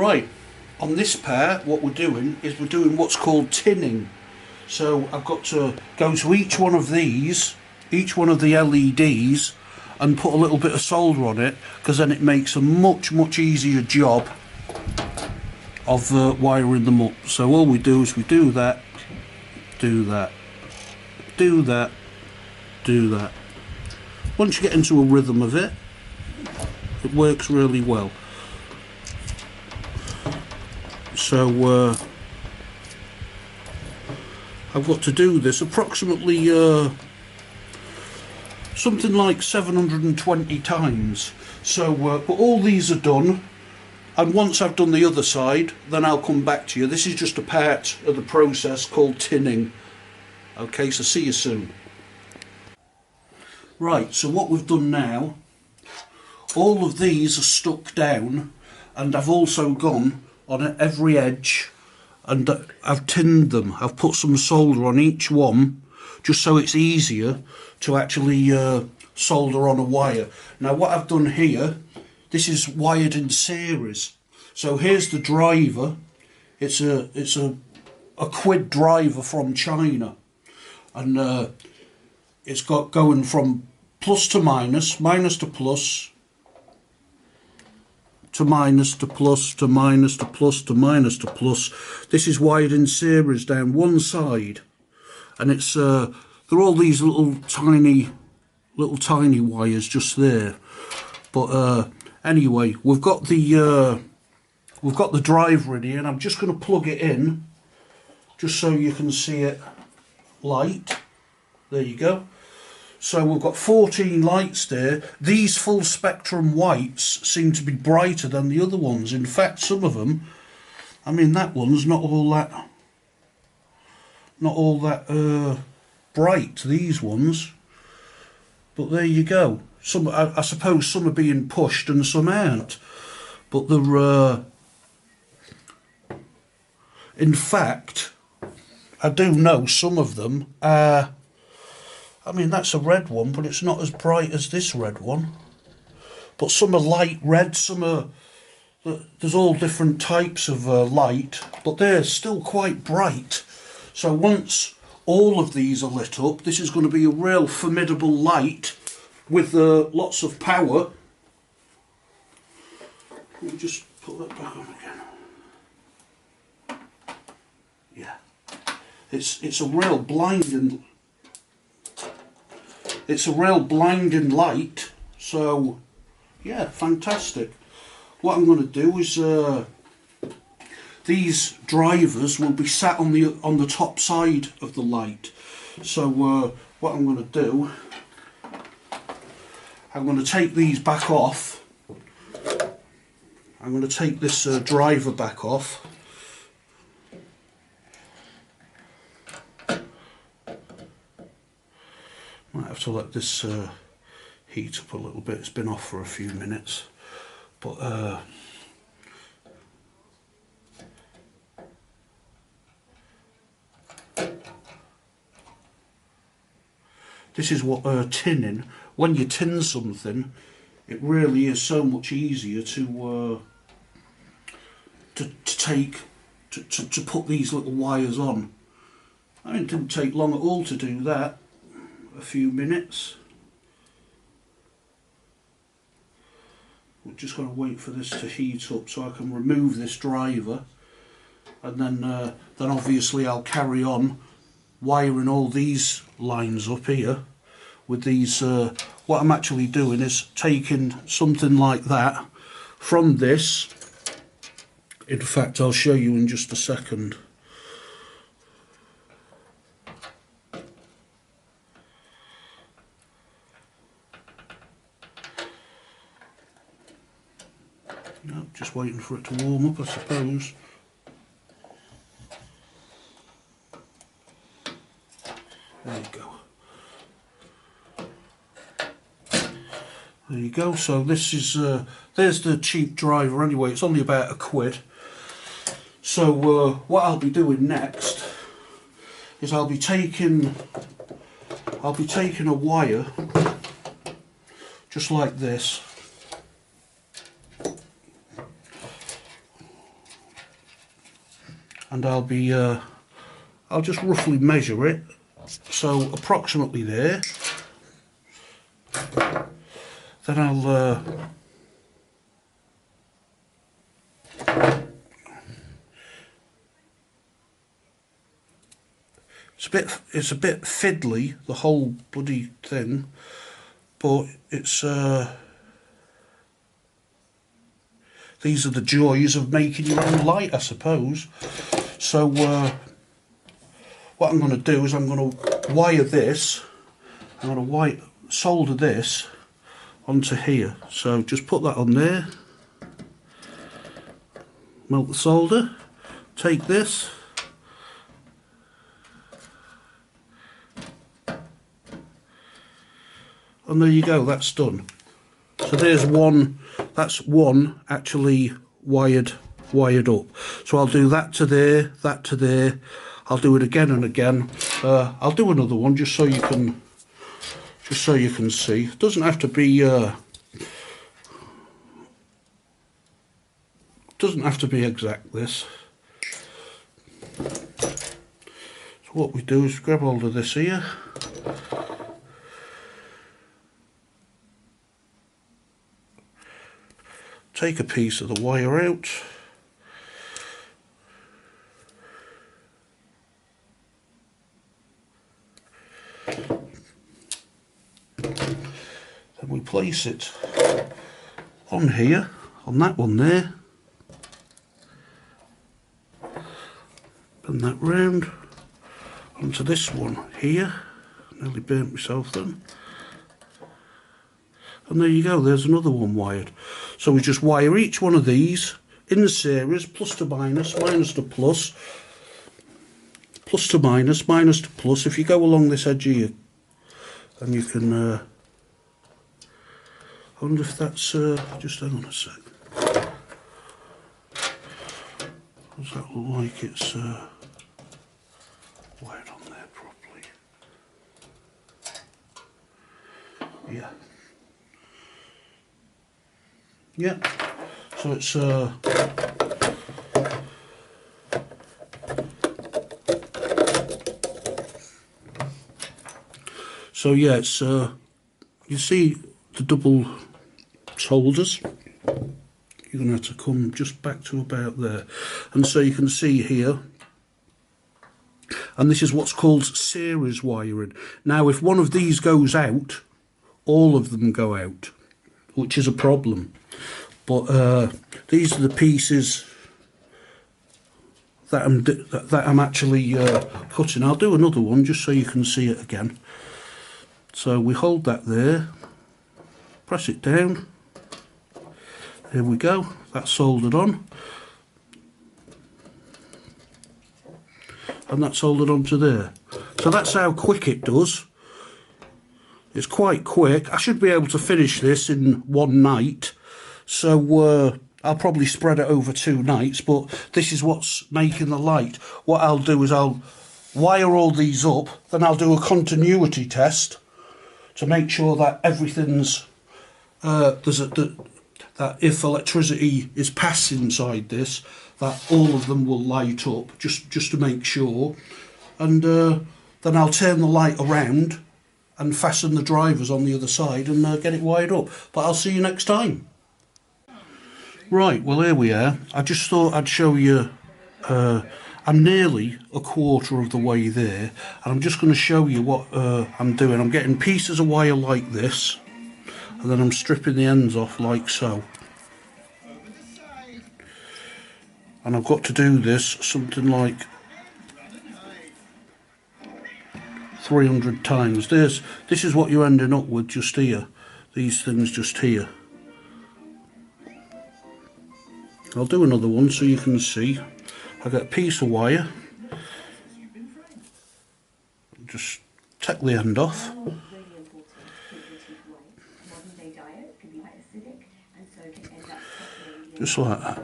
Right, on this pair what we're doing is we're doing what's called tinning. So I've got to go to each one of these, each one of the LEDs, and put a little bit of solder on it, because then it makes a much easier job of wiring them up. So all we do is we do that, do that, do that, do that. Once you get into a rhythm of it, it works really well. So I've got to do this approximately something like 720 times. So but all these are done, and once I've done the other side, then I'll come back to you. This is just a part of the process called tinning. Okay, so see you soon. Right, so what we've done now, all of these are stuck down, and I've also gone on every edge and I've tinned them. I've put some solder on each one just so it's easier to actually solder on a wire. Now what I've done here, this is wired in series. So here's the driver. It's a quid driver from China, and it's got going from plus to minus, minus to plus, to minus to plus, to minus to plus, to minus to plus. This is wired in series down one side, and it's there are all these little tiny wires just there. But anyway, we've got the driver in here, and I'm just going to plug it in just so you can see it light. There you go. So we've got 14 lights there. These full spectrum whites seem to be brighter than the other ones. In fact, some of them, I mean that one's not all that bright, these ones. But there you go. Some, I suppose some are being pushed and some aren't. But they're in fact, I do know some of them are, I mean that's a red one, but it's not as bright as this red one. But some are light red, some are, there's all different types of light, but they're still quite bright. So once all of these are lit up, this is going to be a real formidable light with lots of power. Let me just put that back on again. Yeah, it's a real blinding. It's a real blinding light. So yeah, fantastic. What I'm going to do is these drivers will be sat on the top side of the light. So what I'm going to do, I'm going to take these back off. I'm going to take this driver back off. Might have to let this heat up a little bit. It's been off for a few minutes, but this is what tinning. When you tin something, it really is so much easier to put these little wires on. I mean, it didn't take long at all to do that. A few minutes. We're just going to wait for this to heat up so I can remove this driver, and then obviously I'll carry on wiring all these lines up here with these. What I'm actually doing is taking something like that from this. In fact, I'll show you in just a second. No, just waiting for it to warm up, I suppose. There you go. There you go. So this is there's the cheap driver anyway. It's only about £1. So what I'll be doing next is I'll be taking a wire just like this. and I'll just roughly measure it, so approximately there. Then I'll it's a bit fiddly, the whole bloody thing, but it's these are the joys of making your own light, I suppose. So what I'm going to do is I'm going to wire this. I'm going to solder this onto here. So just put that on there. Melt the solder. Take this. And there you go, that's done. So there's one, that's one actually wired up. So I'll do that to there, that to there. I'll do it again and again. I'll do another one just so you can see. It doesn't have to be exact, this. So what we do is grab hold of this here. Take a piece of the wire out. Then we place it on here, on that one there. Bring that round onto this one here. Nearly burnt myself then. And there you go, there's another one wired. So we just wire each one of these in the series, plus to minus, minus to plus, plus to minus, minus to plus. If you go along this edge here, then you can, I wonder if that's, just hang on a sec. Does that look like it's wired on there properly? Yeah. Yeah, so it's so yeah, it's you see the double holders. You're going to have to come just back to about there, and so you can see here, and this is what's called series wiring. Now if one of these goes out, all of them go out, which is a problem. But these are the pieces that I'm actually cutting. I'll do another one just so you can see it again. So we hold that there, press it down. There we go. That's soldered on, and that's soldered onto there. So that's how quick it does. It's quite quick. I should be able to finish this in one night. So I'll probably spread it over 2 nights, but this is what's making the light. What I'll do is I'll wire all these up, then I'll do a continuity test to make sure that everything's, that if electricity is passed inside this, that all of them will light up, just to make sure. And then I'll turn the light around and fasten the drivers on the other side and get it wired up. But I'll see you next time. Right, well here we are. I just thought I'd show you, I'm nearly a quarter of the way there, and I'm just going to show you what I'm doing. I'm getting pieces of wire like this, and then I'm stripping the ends off like so. And I've got to do this something like 300 times. This is what you're ending up with just here. These things just here. I'll do another one so you can see. I get a piece of wire, just take the end off, just like that.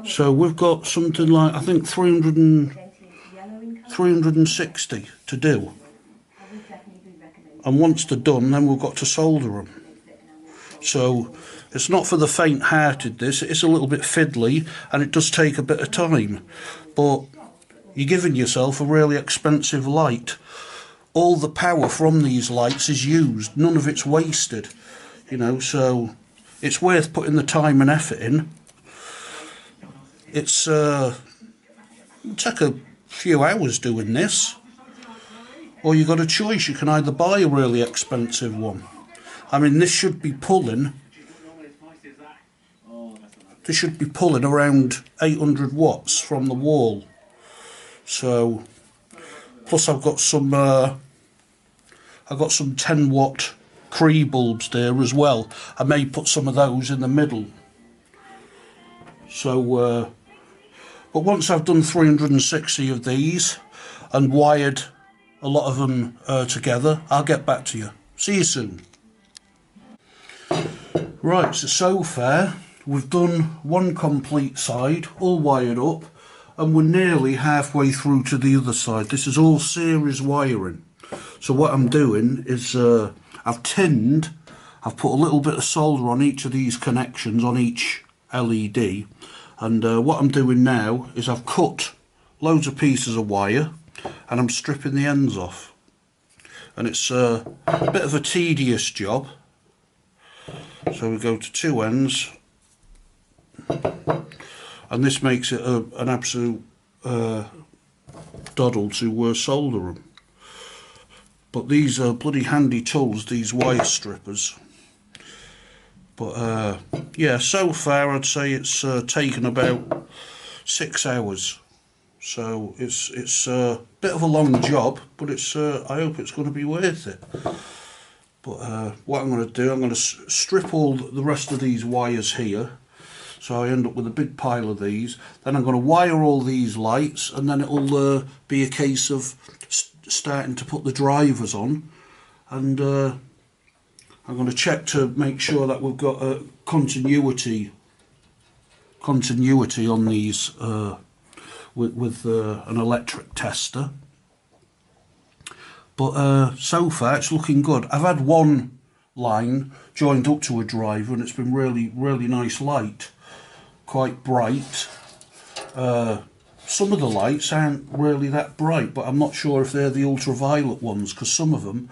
So we've got something like, I think 360 to do, and once they're done then we've got to solder them. So it's not for the faint-hearted, this. It is a little bit fiddly and it does take a bit of time, but you're giving yourself a really expensive light. All the power from these lights is used, none of it's wasted, you know, so it's worth putting the time and effort in. It's it'll take a few hours doing this, or you've got a choice. You can either buy a really expensive one. I mean, this should be pulling around 800 watts from the wall. So plus I've got some 10 watt Cree bulbs there as well. I may put some of those in the middle. So but once I've done 360 of these and wired a lot of them together, I'll get back to you. See you soon. Right, so far we've done one complete side, all wired up, and we're nearly halfway through to the other side. This is all series wiring. So what I'm doing is I've put a little bit of solder on each of these connections on each LED, and what I'm doing now is I've cut loads of pieces of wire and I'm stripping the ends off, and it's a bit of a tedious job. So we go to two ends, and this makes it an absolute doddle to solder them. But these are bloody handy tools, these wire strippers. But yeah, so far I'd say it's taken about 6 hours. So it's a bit of a long job, but it's I hope it's going to be worth it. But what I'm going to do, I'm going to strip all the rest of these wires here, so I end up with a big pile of these. Then I'm going to wire all these lights, and then it'll be a case of starting to put the drivers on, and I'm going to check to make sure that we've got a continuity on these with an electric tester. But so far it's looking good. I've had one line joined up to a driver and it's been really nice light, quite bright. Some of the lights aren't really that bright, but I'm not sure if they're the ultraviolet ones, because some of them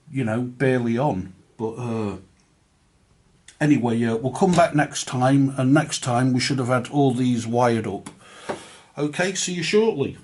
you know, barely on. But anyway, we'll come back next time, and next time we should have had all these wired up. Okay, see you shortly.